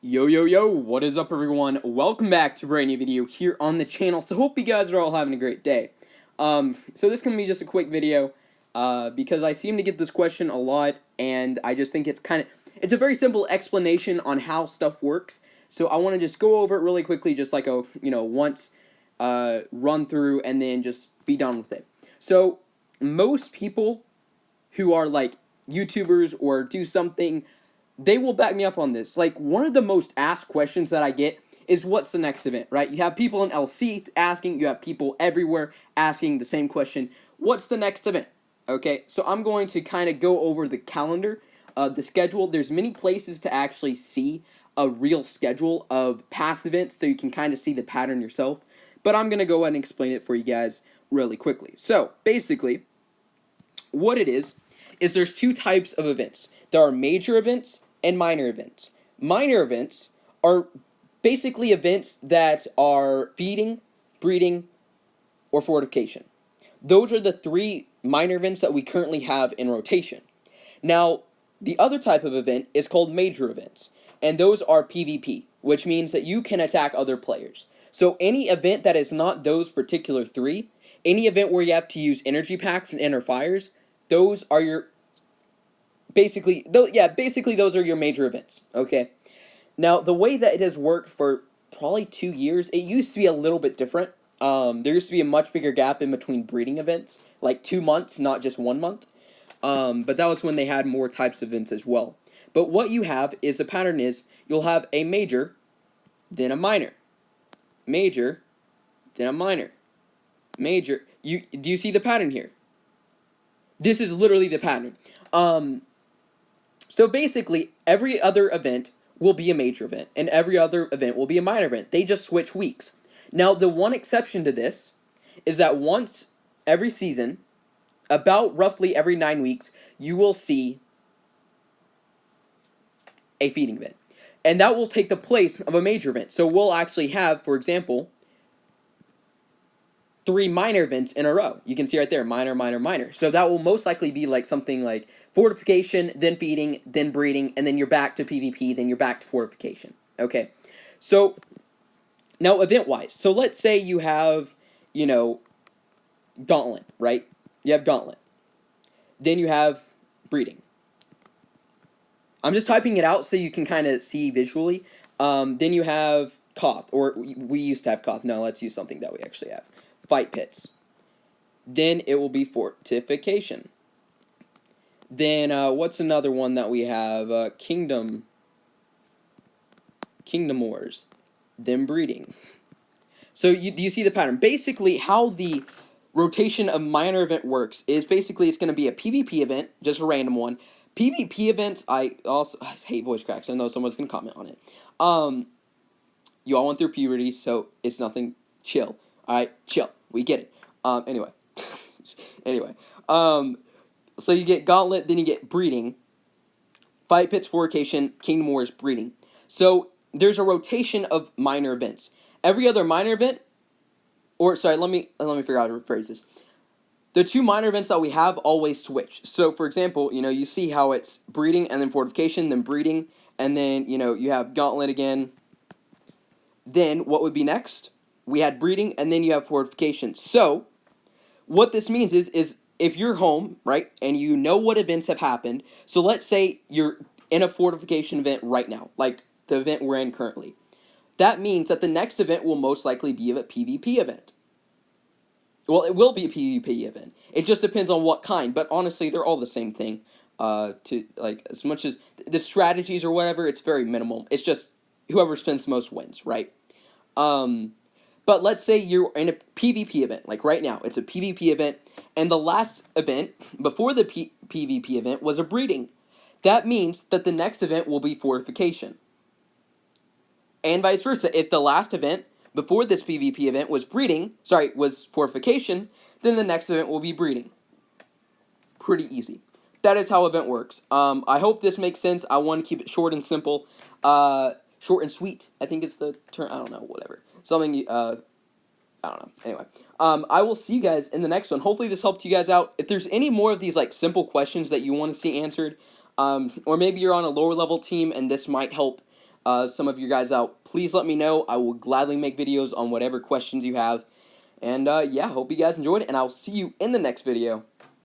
Yo, what is up everyone? Welcome back to a brand new video here on the channel. So hope you guys are all having a great day. So this can be just a quick video, because I seem to get this question a lot, and I just think it's a very simple explanation on how stuff works. So I want to just go over it really quickly, just like once, run through, and then just be done with it. So most people who are like YouTubers or do something, they will back me up on this. Like, one of the most asked questions that I get is, what's the next event, right? You have people in LC asking, you have people everywhere asking the same question, what's the next event? Okay, so I'm going to kind of go over the calendar, the schedule. There's many places to actually see a real schedule of past events, so you can kind of see the pattern yourself. But I'm going to go ahead and explain it for you guys really quickly. So, basically, what it is there's two types of events. There are major events and minor events. Minor events are basically events that are feeding, breeding, or fortification. Those are the three minor events that we currently have in rotation. Now, the other type of event is called major events, and those are PvP, which means that you can attack other players. So any event that is not those particular three, any event where you have to use energy packs and enter fires, those are your basically those are your major events. Okay, now the way that it has worked for probably 2 years, it used to be a little bit different. There used to be a much bigger gap in between breeding events, like 2 months, not just 1 month. But that was when they had more types of events as well. But what you have is, the pattern is, you'll have a major, then a minor, major, then a minor, major. Do you see the pattern here? This is literally the pattern. So basically, every other event will be a major event, and every other event will be a minor event. They just switch weeks. Now, the one exception to this is that once every season, about roughly every 9 weeks, you will see a feeding event. And that will take the place of a major event. So we'll actually have, for example, 3 minor events in a row. You can see right there, minor, minor, minor. So that will most likely be like something like fortification, then feeding, then breeding, and then you're back to PvP, then you're back to fortification. Okay, so now event-wise. So let's say you have, Gauntlet, right? You have Gauntlet. Then you have breeding. I'm just typing it out so you can kind of see visually. Then you have Koth, or we used to have Koth. No, let's use something that we actually have. Fight pits. Then it will be fortification. Then what's another one that we have? Kingdom Wars. Then breeding. So do you see the pattern? Basically, how the rotation of minor event works is, basically it's going to be a PvP event, just a random one. PvP events, I hate voice cracks. I know someone's going to comment on it. You all went through puberty, so it's nothing. Chill. Alright, chill. We get it. Anyway. So you get Gauntlet, then you get breeding. Fight pits, fortification, Kingdom Wars, breeding. So there's a rotation of minor events. Every other minor event, let me figure out how to rephrase this. The two minor events that we have always switch. So, for example, you see how it's breeding and then fortification, then breeding, and then, you have Gauntlet again. Then, what would be next? We had breeding, and then you have fortification. So, what this means is if you're home, right, and you know what events have happened, so let's say you're in a fortification event right now, like the event we're in currently. That means that the next event will most likely be a PvP event. Well, it will be a PvP event. It just depends on what kind, but honestly, they're all the same thing. As much as the strategies or whatever, it's very minimal. It's just whoever spends the most wins, right? But let's say you're in a PvP event, like right now, it's a PvP event, and the last event before the PvP event was a breeding. That means that the next event will be fortification. And vice versa. If the last event before this PvP event was was fortification, then the next event will be breeding. Pretty easy. That is how event works. I hope this makes sense. I want to keep it short and simple. Short and sweet, I think it's the term. I don't know, whatever. Something, I don't know. Anyway, I will see you guys in the next one. Hopefully this helped you guys out. If there's any more of these, like, simple questions that you want to see answered, or maybe you're on a lower level team and this might help some of you guys out, please let me know. I will gladly make videos on whatever questions you have. And yeah, hope you guys enjoyed, and I'll see you in the next video.